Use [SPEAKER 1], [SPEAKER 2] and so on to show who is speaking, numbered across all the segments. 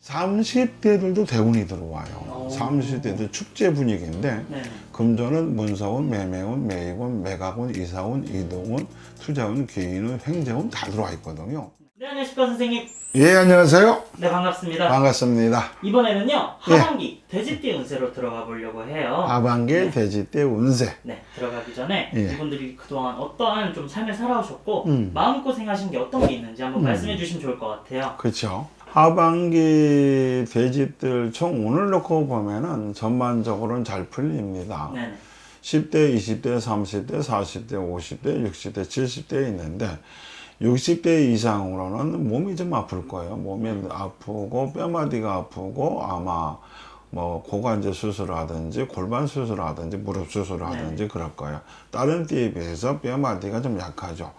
[SPEAKER 1] 30대들도 대운이 들어와요. 30대들 축제 분위기인데
[SPEAKER 2] 네.
[SPEAKER 1] 금전은 문서운, 매매운, 매입운, 매각운, 이사운, 이동운, 투자운, 기인운, 횡재운 다 들어와 있거든요.
[SPEAKER 2] 네, 안녕하십니까 선생님.
[SPEAKER 1] 예, 안녕하세요.
[SPEAKER 2] 네, 반갑습니다.
[SPEAKER 1] 반갑습니다.
[SPEAKER 2] 이번에는요 하반기 돼지띠 운세로 들어가 보려고 해요.
[SPEAKER 1] 하반기 돼지띠 운세.
[SPEAKER 2] 네, 들어가기 전에
[SPEAKER 1] 예.
[SPEAKER 2] 이분들이 그동안 어떠한 좀 삶을 살아오셨고 마음고생하신 게 어떤 게 있는지 한번 말씀해 주시면 좋을 것 같아요.
[SPEAKER 1] 그렇죠. 하반기 돼지들 총 운을 놓고 보면은 전반적으로는 잘 풀립니다.
[SPEAKER 2] 네네.
[SPEAKER 1] 10대, 20대, 30대, 40대, 50대, 60대, 70대 있는데 60대 이상으로는 몸이 좀 아플 거예요. 몸이 아프고 뼈마디가 아프고 아마 뭐 고관절 수술을 하든지 골반 수술을 하든지 무릎 수술을 하든지 그럴 거예요. 다른 띠에 비해서 뼈마디가 좀 약하죠.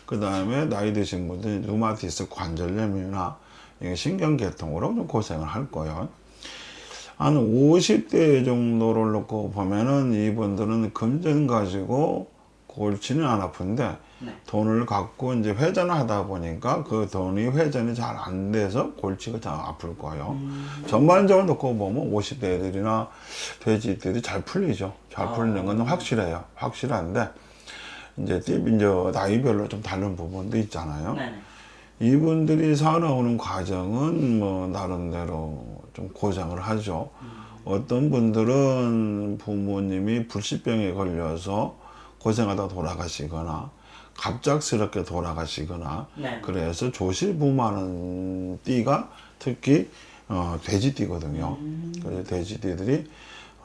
[SPEAKER 1] 그 다음에 나이 드신 분들이 루마티스 관절염이나 신경계통으로 좀 고생을 할 거예요. 한 50대 정도를 놓고 보면은 이분들은 금전 가지고 골치는 안 아픈데
[SPEAKER 2] 네.
[SPEAKER 1] 돈을 갖고 이제 회전을 하다 보니까 그 돈이 회전이 잘 안 돼서 골치가 잘 아플 거예요. 전반적으로 놓고 보면 50대들이나 돼지들이 잘 풀리죠. 잘 풀리는 건 확실해요. 확실한데 이제 나이별로 좀 다른 부분도 있잖아요.
[SPEAKER 2] 네네.
[SPEAKER 1] 이분들이 살아오는 과정은 뭐 나름대로 좀 고생을 하죠. 어떤 분들은 부모님이 불치병에 걸려서 고생하다 돌아가시거나 갑작스럽게 돌아가시거나
[SPEAKER 2] 네.
[SPEAKER 1] 그래서 조실부모하는 띠가 특히 돼지띠거든요. 그래서 돼지띠들이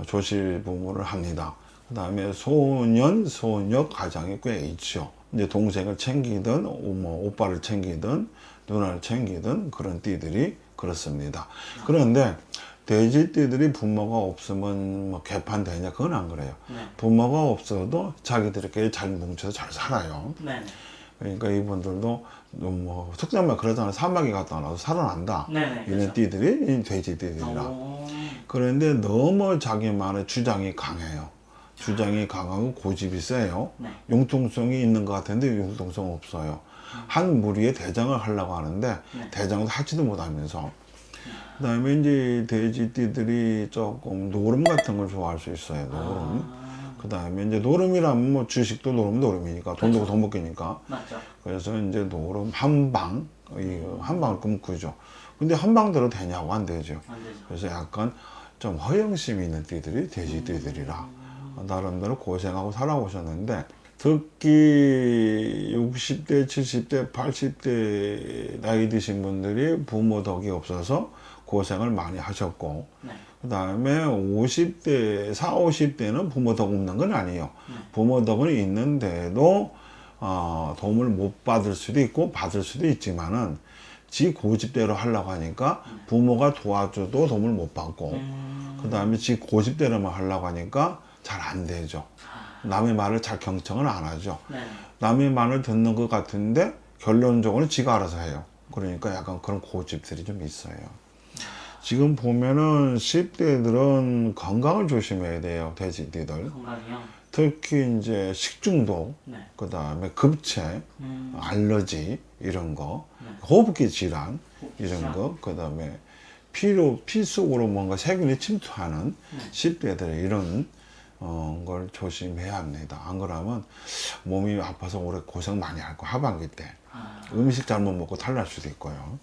[SPEAKER 1] 조실부모를 합니다. 그 다음에 소년, 소녀 가장이 꽤 있죠. 이제 동생을 챙기든 오빠를 챙기든 누나를 챙기든 그런 띠들이 그렇습니다. 그런데 돼지띠들이 부모가 없으면 뭐 개판되냐 그건 안 그래요.
[SPEAKER 2] 네.
[SPEAKER 1] 부모가 없어도 자기들끼리 잘 뭉쳐서 잘 살아요.
[SPEAKER 2] 네네.
[SPEAKER 1] 그러니까 이분들도 뭐 속담말 그러잖아요. 사마귀 갔다 와서 살아난다.
[SPEAKER 2] 네네.
[SPEAKER 1] 이런
[SPEAKER 2] 그렇죠.
[SPEAKER 1] 띠들이 이 돼지띠들이라. 그런데 너무 자기만의 주장이 강해요. 주장이 강하고 고집이 세요.
[SPEAKER 2] 네.
[SPEAKER 1] 융통성이 있는 것 같은데 융통성 없어요. 한 무리의 대장을 하려고 하는데 대장도 하지도 못하면서 그 다음에 이제 돼지띠들이 조금 노름 같은 걸 좋아할 수 있어요. 노름. 그 다음에 이제 노름이라면 뭐 주식도 노름이니까 돈 주고 돈 먹기니까.
[SPEAKER 2] 맞죠.
[SPEAKER 1] 그래서 이제 노름 한방, 한 방을 꿈꾸죠. 근데 한 방 들어도 되냐고 안 되죠.
[SPEAKER 2] 안 되죠.
[SPEAKER 1] 그래서 약간 좀 허영심이 있는 띠들이 돼지띠들이라 나름대로 고생하고 살아오셨는데 특히 60대, 70대, 80대 나이 드신 분들이 부모 덕이 없어서 고생을 많이 하셨고
[SPEAKER 2] 네.
[SPEAKER 1] 그 다음에 50대, 40, 50대는 부모 덕 없는 건 아니에요. 부모 덕은 있는데도 도움을 못 받을 수도 있고 받을 수도 있지만은 지 고집대로 하려고 하니까 부모가 도와줘도 도움을 못 받고 그 다음에 지 고집대로만 하려고 하니까 잘 안 되죠. 남의 말을 잘 경청을 안 하죠.
[SPEAKER 2] 네.
[SPEAKER 1] 남의 말을 듣는 것 같은데 결론적으로 지가 알아서 해요. 그러니까 약간 그런 고집들이 좀 있어요. 지금 보면은 10대들은 건강을 조심해야 돼요. 돼지띠들.
[SPEAKER 2] 건강이요.
[SPEAKER 1] 특히 이제 식중독,
[SPEAKER 2] 네.
[SPEAKER 1] 그 다음에 급체, 알러지 이런 거, 호흡기 질환 이런 거, 그 다음에 피 속으로 뭔가 세균이 침투하는 10대들의 이런 걸 조심해야 합니다. 안 그러면 몸이 아파서 오래 고생 많이 할 거예요. 하반기 때. 음식 잘못 먹고 탈날 수도 있고요.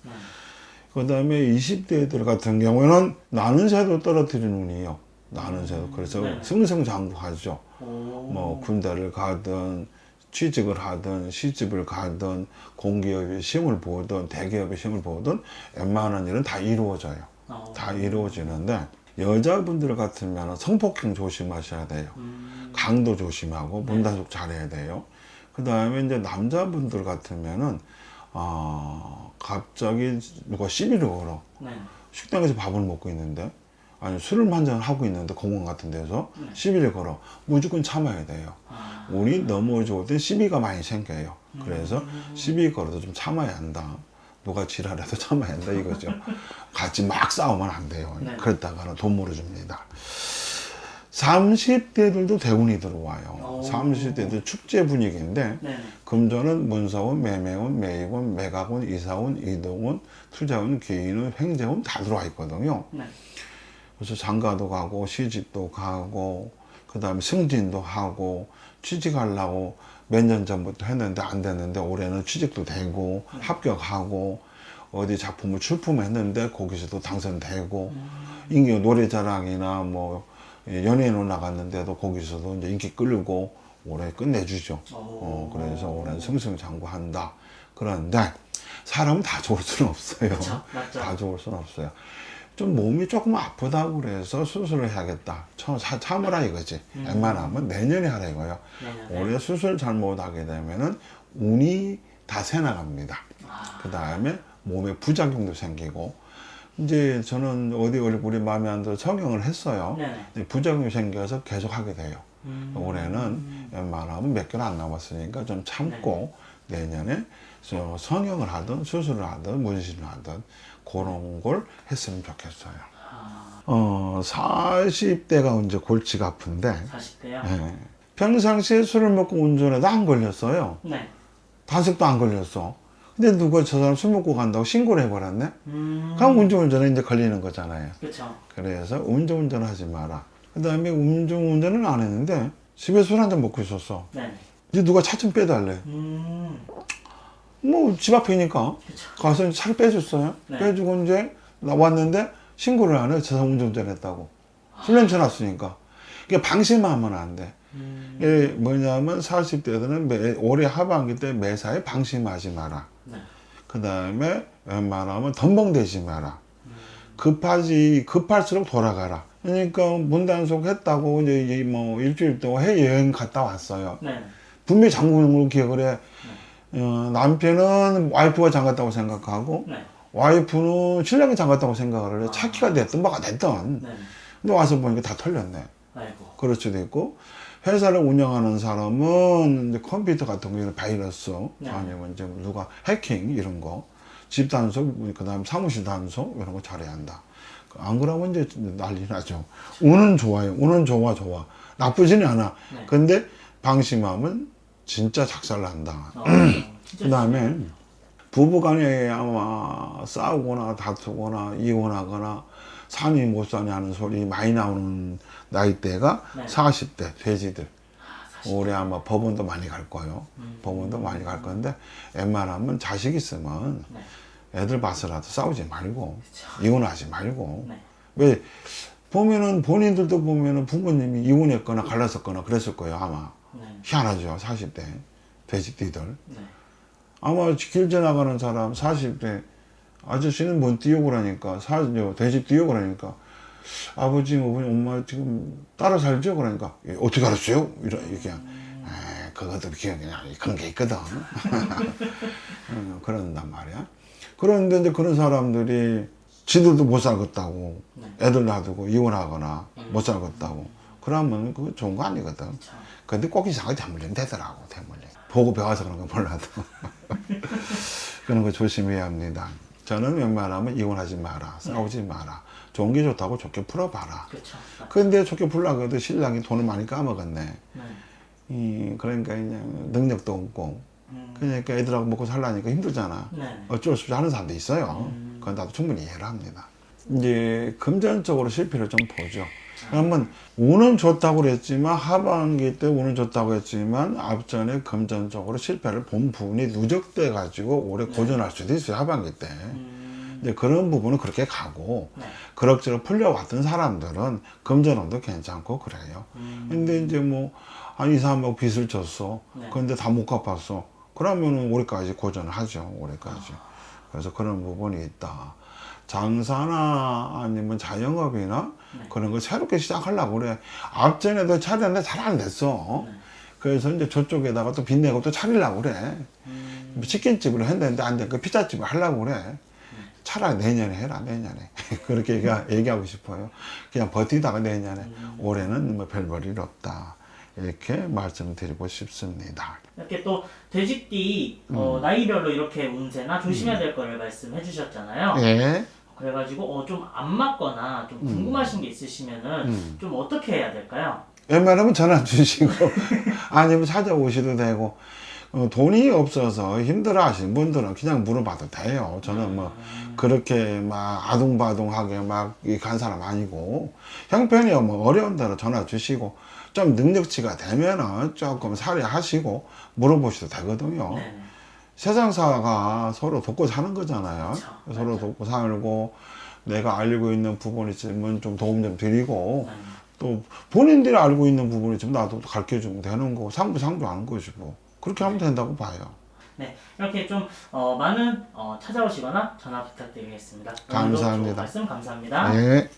[SPEAKER 1] 그 다음에 20대들 같은 경우에는 나는 새도 떨어뜨리는 운이에요. 나는 새도. 그래서 승승장구하죠. 뭐 군대를 가든 취직을 하든 시집을 가든 공기업의 시험을 보든 대기업의 시험을 보든 웬만한 일은 다 이루어져요. 다 이루어지는데 여자분들 같으면 성폭행 조심하셔야 돼요. 강도 조심하고 문단속 잘해야 돼요. 그 다음에 이제 남자분들 같으면은 갑자기 누가 시비를 걸어.
[SPEAKER 2] 네.
[SPEAKER 1] 식당에서 밥을 먹고 있는데 아니 술을 한잔 하고 있는데 공원 같은 데서 시비를 걸어. 무조건 참아야 돼요. 우리 넘어질 때 시비가 많이 생겨요. 그래서 시비 걸어도 좀 참아야 한다. 누가 지랄해도 참아야 한다 이거죠. 같이 막 싸우면 안 돼요.
[SPEAKER 2] 네.
[SPEAKER 1] 그랬다가는 돈 물어줍니다. 30대들도 대운이 들어와요.
[SPEAKER 2] 오.
[SPEAKER 1] 30대도 축제 분위기인데
[SPEAKER 2] 네네.
[SPEAKER 1] 금전은 문서운, 매매운, 매입운, 매각운, 이사운, 이동운, 투자운, 기인운, 횡재운 다 들어와 있거든요.
[SPEAKER 2] 네.
[SPEAKER 1] 그래서 장가도 가고 시집도 가고 그 다음에 승진도 하고 취직하려고 몇 년 전부터 했는데 안 됐는데 올해는 취직도 되고 합격하고 어디 작품을 출품했는데 거기서도 당선되고 인기 노래자랑이나 뭐 연예인으로 나갔는데도 거기서도 이제 인기 끌고 올해 끝내주죠. 그래서 올해는 승승장구한다. 그런데 사람은 다 좋을 수는 없어요.
[SPEAKER 2] 그쵸, 맞죠.
[SPEAKER 1] 다 좋을 수는 없어요. 좀 몸이 조금 아프다고 그래서 수술을 해야겠다. 참으라 이거지. 웬만하면 내년에 하라 이거예요.
[SPEAKER 2] 네네네.
[SPEAKER 1] 올해 수술 잘못하게 되면은 운이 다 새나갑니다. 그 다음에 몸에 부작용도 생기고 이제 저는 어디 얼굴이 마음에 안 들어 성형을 했어요.
[SPEAKER 2] 네네.
[SPEAKER 1] 근데 부작용이 생겨서 계속 하게 돼요. 올해는 웬만하면 몇 개월 안 남았으니까 좀 참고 내년에 성형을 하든 수술을 하든 문신을 하든 그런 걸 했으면 좋겠어요. 40대가 이제 골치가 아픈데
[SPEAKER 2] 40대요?
[SPEAKER 1] 예. 평상시에 술을 먹고 운전해도 안 걸렸어요.
[SPEAKER 2] 네.
[SPEAKER 1] 단속도 안 걸렸어. 근데 누가 저 사람 술 먹고 간다고 신고를 해버렸네? 그럼 운전에 이제 걸리는 거잖아요.
[SPEAKER 2] 그쵸.
[SPEAKER 1] 그래서 음주운전 하지 마라. 그 다음에 음주운전은 안 했는데 집에 술 한 잔 먹고 있었어.
[SPEAKER 2] 네.
[SPEAKER 1] 이제 누가 차 좀 빼달래. 뭐 집 앞이니까
[SPEAKER 2] 그쵸.
[SPEAKER 1] 가서 이제 차를 빼줬어요.
[SPEAKER 2] 네.
[SPEAKER 1] 빼주고 이제 나왔는데 신고를 안 해. 저 사람 음주운전했다고. 술 냄새 났으니까. 이게 방심하면 안 돼. 이게 뭐냐면 40대들은 올해 하반기 때 매사에 방심하지 마라.
[SPEAKER 2] 네.
[SPEAKER 1] 그 다음에 웬만하면 덤벙대지 마라. 급할수록 돌아가라. 그러니까 문단속 했다고 이제 뭐 일주일 동안 해외여행 갔다 왔어요.
[SPEAKER 2] 네.
[SPEAKER 1] 분명히 장군으로 기억을 해. 남편은 와이프가 장갔다고 생각하고
[SPEAKER 2] 네.
[SPEAKER 1] 와이프는 신랑이 장갔다고 생각을 해. 차키가 됐든 뭐가 됐든.
[SPEAKER 2] 네.
[SPEAKER 1] 근데 와서 보니까 다 털렸네.
[SPEAKER 2] 아이고.
[SPEAKER 1] 그럴 수도 있고 회사를 운영하는 사람은 이제 컴퓨터 같은 거 이런 바이러스
[SPEAKER 2] 네.
[SPEAKER 1] 아니면 이제 누가 해킹 이런 거 집 단속 그다음 사무실 단속 이런 거 잘해야 한다. 안 그러면 이제 난리 나죠. 운은 좋아요. 운은 좋아. 나쁘지는 않아.
[SPEAKER 2] 네.
[SPEAKER 1] 근데 방심하면 진짜 작살난다. 그 다음에 부부간에 아마 싸우거나 다투거나 이혼하거나 사니 못 사니 하는 소리 많이 나오는 나이대가
[SPEAKER 2] 네.
[SPEAKER 1] 40대 돼지들.
[SPEAKER 2] 40대.
[SPEAKER 1] 올해 아마 법원도 많이 갈 거예요. 법원도 많이 갈 건데 웬만하면 자식 있으면
[SPEAKER 2] 네.
[SPEAKER 1] 애들 봐서라도 싸우지 말고
[SPEAKER 2] 그쵸.
[SPEAKER 1] 이혼하지 말고
[SPEAKER 2] 네.
[SPEAKER 1] 왜 보면은 본인들도 보면은 부모님이 이혼했거나 갈랐었거나 그랬을 거예요 아마.
[SPEAKER 2] 네.
[SPEAKER 1] 희한하죠 40대 돼지띠들.
[SPEAKER 2] 네.
[SPEAKER 1] 아마 길 지나가는 사람 40대 아저씨는 뭔 띄우고 그러니까 돼지 띄우고 그러니까 아버지 어머니 엄마 지금 따라 살죠 그러니까 어떻게 알았어요? 이렇게 그것도 기억이 나 그런 게 있거든. 그런단 말이야. 그런데 이제 그런 사람들이 지들도 못 살겠다고
[SPEAKER 2] 네.
[SPEAKER 1] 애들 놔두고 이혼하거나 못 살겠다고 그러면 그거 좋은 거 아니거든.
[SPEAKER 2] 그쵸.
[SPEAKER 1] 근데 꼭 이상하게 대물림 되더라고 대물림. 보고 배워서 그런 건 몰라도 그런 거 조심해야 합니다. 저는 웬만하면 이혼하지 마라 싸우지 마라 좋은 게 좋다고 좋게 풀어봐라.
[SPEAKER 2] 그쵸.
[SPEAKER 1] 근데 좋게 풀려고 해도 신랑이 돈을 많이 까먹었네.
[SPEAKER 2] 네.
[SPEAKER 1] 그러니까 그냥 능력도 없고 그러니까 애들하고 먹고 살라니까 힘들잖아.
[SPEAKER 2] 네.
[SPEAKER 1] 어쩔 수 없이 하는 사람도 있어요. 그건 나도 충분히 이해를 합니다. 이제 금전적으로 실패를 좀 보죠. 그러면 운은 좋다고 그랬지만 하반기 때 운은 좋다고 했지만 앞전에 금전적으로 실패를 본 부분이 누적돼 가지고 올해 고전할 수도 있어요. 하반기 때. 이제 그런 부분은 그렇게 가고
[SPEAKER 2] 네.
[SPEAKER 1] 그럭저럭 풀려왔던 사람들은 금전운도 괜찮고 그래요. 근데 이제 뭐 한 2, 3억 빚을 졌어.
[SPEAKER 2] 네.
[SPEAKER 1] 근데 다 못 갚았어. 그러면은 올해까지 고전을 하죠. 올해까지. 그래서 그런 부분이 있다. 장사나 아니면 자영업이나 그런 거 새롭게 시작하려고 그래. 앞전에도 차렸는데 잘 안 됐어. 그래서 이제 저쪽에다가 또 빚내고 또 차리려고 그래. 치킨집을 했는데 안 되니까 피자집을 하려고 그래. 차라리 내년에 해라, 내년에. 그렇게 얘기하고 싶어요. 그냥 버티다가 내년에. 올해는 뭐 별 볼 일 없다. 이렇게 말씀드리고 싶습니다.
[SPEAKER 2] 이렇게 또 돼지띠 나이별로 이렇게 운세나 조심해야 될 거를 말씀해 주셨잖아요.
[SPEAKER 1] 예.
[SPEAKER 2] 그래가지고 좀 안 맞거나 좀 궁금하신 게 있으시면은 좀 어떻게 해야 될까요?
[SPEAKER 1] 웬만하면 전화 주시고 아니면 찾아오셔도 되고 돈이 없어서 힘들어 하시는 분들은 그냥 물어봐도 돼요. 저는 뭐 그렇게 막 아둥바둥하게 막 간 사람 아니고 형편이 뭐 어려운 대로 전화 주시고 좀 능력치가 되면은 조금 살해하시고 물어보셔도 되거든요.
[SPEAKER 2] 네네.
[SPEAKER 1] 세상사가 서로 돕고 사는 거잖아요.
[SPEAKER 2] 그쵸.
[SPEAKER 1] 서로
[SPEAKER 2] 맞아.
[SPEAKER 1] 돕고 살고 내가 알고 있는 부분이 있으면 좀 도움 좀 드리고 또 본인들이 알고 있는 부분이 있으면 나도 가르쳐 주면 되는 거고 상부상조하는 것이고 그렇게 하면 된다고 봐요.
[SPEAKER 2] 네, 이렇게 좀 많은 찾아오시거나 전화 부탁드리겠습니다. 오늘도 좋은
[SPEAKER 1] 감사합니다.
[SPEAKER 2] 말씀 감사합니다.
[SPEAKER 1] 네.